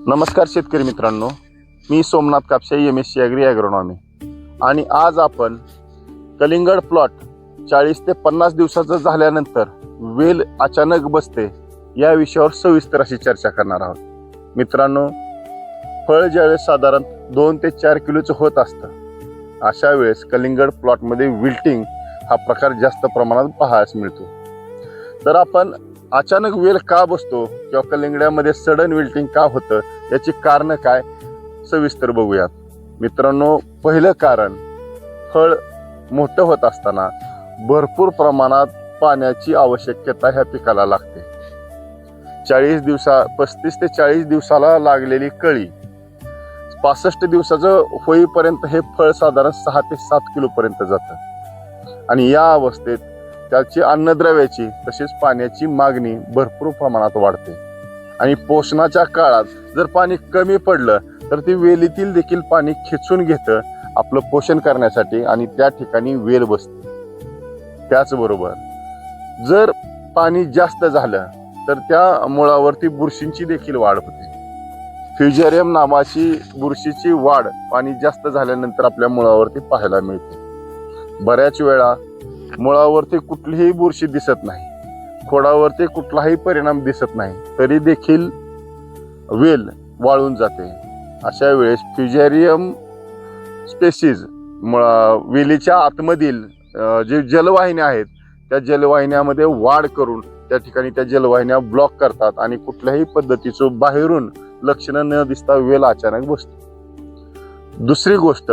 नमस्कार शेतकरी मित्रांनो, मी Somnath Kapse MSc agri agronomy आणि आज आपण कलिंगड प्लॉट 40 ते 50 दिवसाचं झाल्यानंतर वेल अचानक बसते या विषयावर सविस्तर अशी चर्चा करणार आहोत. मित्रांनो, फळ ज्यावेळेस साधारण 2 ते 4 किलोचं होत असतं, अशा वेळेस कलिंगड प्लॉटमध्ये विल्टिंग हा प्रकार जास्त प्रमाणात पाहायला मिळतो. तर आपण अचानक वेल का बसतो किंवा कलिंगड्यामध्ये सडन विल्टिंग का होतं याची कारणं काय सविस्तर बघूयात. मित्रांनो, पहिलं कारण, फळ मोठं होत असताना भरपूर प्रमाणात पाण्याची आवश्यकता ह्या पिकाला लागते. 35 ते 40 दिवसाला लागलेली कळी 65 दिवसाचं होईपर्यंत हे फळ साधारण 6 ते 7 किलो पर्यंत जातं आणि या अवस्थेत त्याची अन्नद्रव्याची तसेच पाण्याची मागणी भरपूर प्रमाणात वाढते आणि पोषणाच्या काळात जर पाणी कमी पडलं तर ती वेलीतील देखील पाणी खेचून घेतं आपलं पोषण करण्यासाठी आणि त्या ठिकाणी वेल बसते. त्याचबरोबर जर पाणी जास्त झालं तर त्या मुळावरती बुरशींची देखील वाढ होते. फ्युजेरियम नावाची बुरशीची वाढ पाणी जास्त झाल्यानंतर आपल्या मुळावरती पाहायला मिळते. बऱ्याच वेळा मुळावरती कुठलीही बुरशी दिसत नाही, खोडावरती कुठलाही परिणाम दिसत नाही, तरी देखील वेल वाळून जाते. अशा वेळेस फ्युजेरियम स्पेसीज वेलीच्या आतमधील जे जलवाहिन्या आहेत त्या जलवाहिन्यामध्ये वाढ करून त्या ठिकाणी त्या जलवाहिन्या ब्लॉक करतात आणि कुठल्याही पद्धतीचं बाहेरून लक्षणं न दिसता वेल अचानक बसते. दुसरी गोष्ट,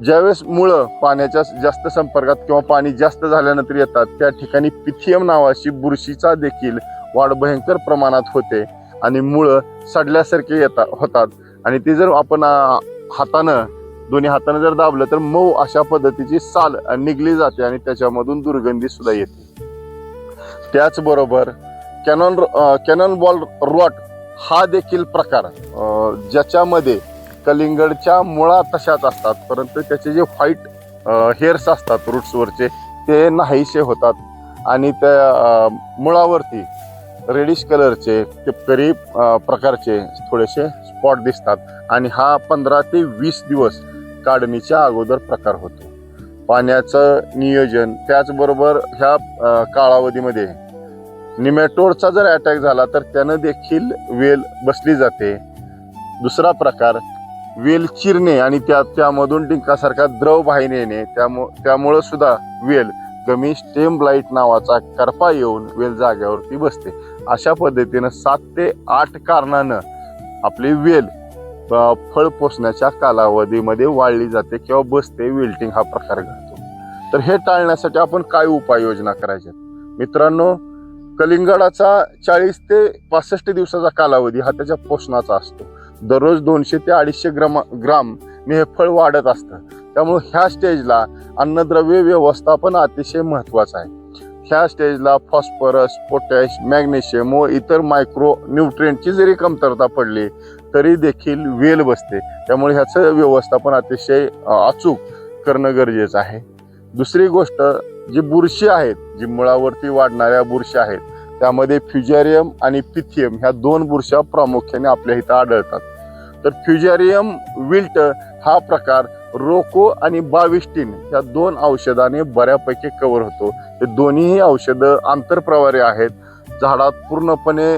ज्यावेळेस मुळं पाण्याच्या जास्त संपर्कात किंवा पाणी जास्त झाल्यानंतर येतात त्या ठिकाणी पिथियम नावाची बुरशीचा देखील वाढ भयंकर प्रमाणात होते आणि मुळं सडल्यासारखे होतात आणि ते जर आपण दोन्ही हातानं जर दाबलं तर मऊ अशा पद्धतीची साल निघली जाते आणि त्याच्यामधून दुर्गंधी सुद्धा येते. त्याचबरोबर कॅनॉन बॉल रॉट हा देखील प्रकार, ज्याच्यामध्ये कलिंगडच्या मुळा तशाच असतात परंतु त्याचे जे व्हाईट हेअर्स असतात रूट्सवरचे ते नाहीसे होतात आणि त्या मुळावरती रेडिश कलरचे टिपकरी प्रकारचे थोडेसे स्पॉट दिसतात आणि हा 15 ते 20 दिवस काढणीच्या अगोदर प्रकार होतो. पाण्याचं नियोजन, त्याचबरोबर ह्या कालावधीमध्ये निमॅटोडचा जर अटॅक झाला तर त्यानं देखील वेल बसली जाते. दुसरा प्रकार, वेल चिरणे आणि त्यामधून डिंकासारखा द्रव बाहेर येणे, त्यामुळं सुद्धा वेल गमी स्टेम ब्लाइट नावाचा करपा येऊन वेल जाग्यावरती बसते. अशा पद्धतीनं 7 ते 8 कारणानं आपली वेल फळ पोसण्याच्या कालावधीमध्ये वाळली जाते किंवा बसते, विल्टिंग हा प्रकार घडतो. तर हे टाळण्यासाठी आपण काय उपाययोजना करायच्या? मित्रांनो, कलिंगडाचा 40 ते 65 दिवसाचा कालावधी हा त्याच्या पोषणाचा असतो. दररोज 200 ते 250 ग्राम हे फळ वाढत असतं. त्यामुळे ह्या स्टेजला अन्नद्रव्य व्यवस्थापन अतिशय महत्त्वाचं आहे. ह्या स्टेजला फॉस्फरस, पोटॅश, मॅग्नेशियम व इतर मायक्रो न्यूट्रिएंटची जरी कमतरता पडली तरी देखील वेल बसते. त्यामुळे ह्याचं व्यवस्थापन अतिशय अचूक करणं गरजेचं आहे. दुसरी गोष्ट, जी बुरशी आहेत, जी मुळावरती वाढणाऱ्या बुरशी आहेत, त्यामध्ये फ्युजेरियम आणि पिथियम ह्या 2 बुरशा प्रामुख्याने आपल्या इथं आढळतात. तर फ्युजेरियम विल्ट हा प्रकार रोको आणि बाविस्टिन ह्या 2 औषधाने बऱ्यापैकी कव्हर होतो. हे दोन्हीही औषधं आंतरप्रवारी आहेत, झाडात पूर्णपणे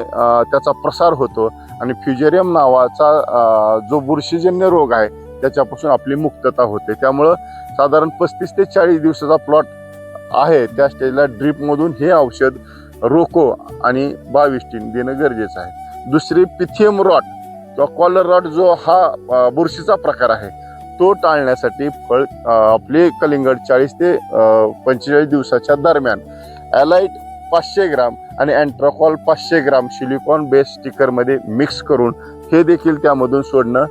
त्याचा प्रसार होतो आणि फ्युजेरियम नावाचा जो बुरशीजन्य रोग आहे त्याच्यापासून आपली मुक्तता होते. त्यामुळं साधारण 35 ते 40 दिवसाचा प्लॉट आहे त्या स्टेजला ड्रीपमधून हे औषध रोको आणि बाविस्टिन देणं गरजेचं आहे. दुसरी, पिथियम रॉट किंवा कॉलर रॉट जो हा बुरशीचा प्रकार आहे तो टाळण्यासाठी आपले कलिंगड 40 ते 45 दिवसाच्या दरम्यान ॲलाइट 500 ग्राम आणि अँट्राकॉल 500 ग्राम सिलिकॉन बेस स्टिकरमध्ये मिक्स करून हे देखील त्यामधून सोडणं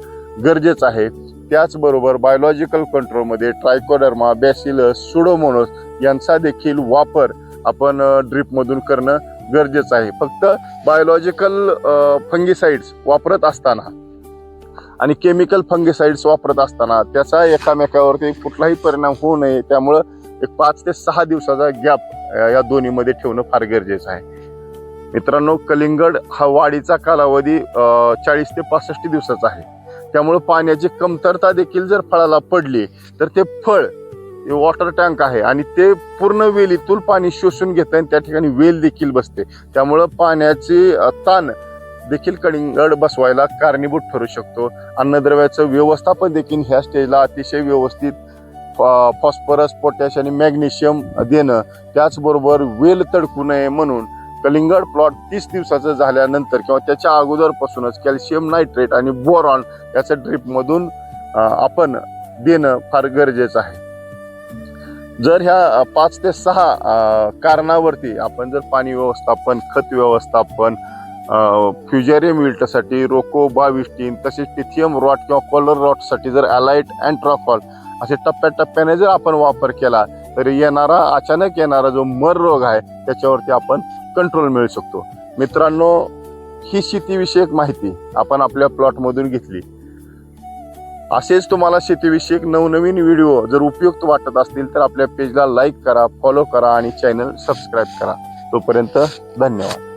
गरजेचं आहे. त्याचबरोबर बायोलॉजिकल कंट्रोलमध्ये ट्रायकोडर्मा, बॅसिलस, सुडोमोनोस यांचा देखील वापर आपण ड्रीपमधून करणं गरजेचं आहे. फक्त बायोलॉजिकल फंगिसाइड्स वापरत असताना आणि केमिकल फंगिसाइड्स वापरत असताना त्याचा एकामेकावरती कुठलाही परिणाम होऊ नये, त्यामुळं एक 5 ते 6 दिवसाचा गॅप या दोन्हीमध्ये ठेवणं फार गरजेचं आहे. मित्रांनो, कलिंगड हा वाढीचा कालावधी 40 ते 65 दिवसाचा आहे. त्यामुळे पाण्याची कमतरता देखील जर फळाला पडली तर ते फळ वॉटर टँक आहे आणि ते पूर्ण वेलीतून पाणी शोषून घेतं आणि त्या ठिकाणी वेल देखील बसते. त्यामुळं पाण्याची ताण देखील कलिंगड बसवायला कारणीभूत ठरू शकतो. अन्नद्रव्याचं व्यवस्थापन देखील ह्या स्टेजला अतिशय व्यवस्थित फॉस्फरस, पोटॅश आणि मॅग्नेशियम देणं, त्याचबरोबर वेल तडकू नये म्हणून कलिंगड प्लॉट 30 दिवसाचं झाल्यानंतर किंवा त्याच्या अगोदरपासूनच कॅल्शियम नायट्रेट आणि बोरॉन याचं ड्रीपमधून आपण देणं फार गरजेचं आहे. जर ह्या 5 ते 6 कारणावरती आपण जर पाणी व्यवस्थापन, खत व्यवस्थापन, फ्युजेरियम विल्टसाठी रोको 22 तसेच टिथियम रॉट किंवा कॉलर रॉटसाठी जर अलाइट अँट्राफॉल असे टप्प्याटप्प्याने जर आपण वापर केला तर अचानक येणारा जो मर रोग आहे त्याच्यावरती आपण कंट्रोल मिळू शकतो. मित्रांनो, ही शेतीविषयक माहिती आपण आपल्या प्लॉटमधून घेतली. असेच तुम्हाला शेतीविषयक नवनवीन व्हिडिओ जर उपयुक्त वाटत असतील तर आपल्या पेजला लाईक करा, फॉलो करा आणि चॅनल सबस्क्राईब करा. तोपर्यंत धन्यवाद.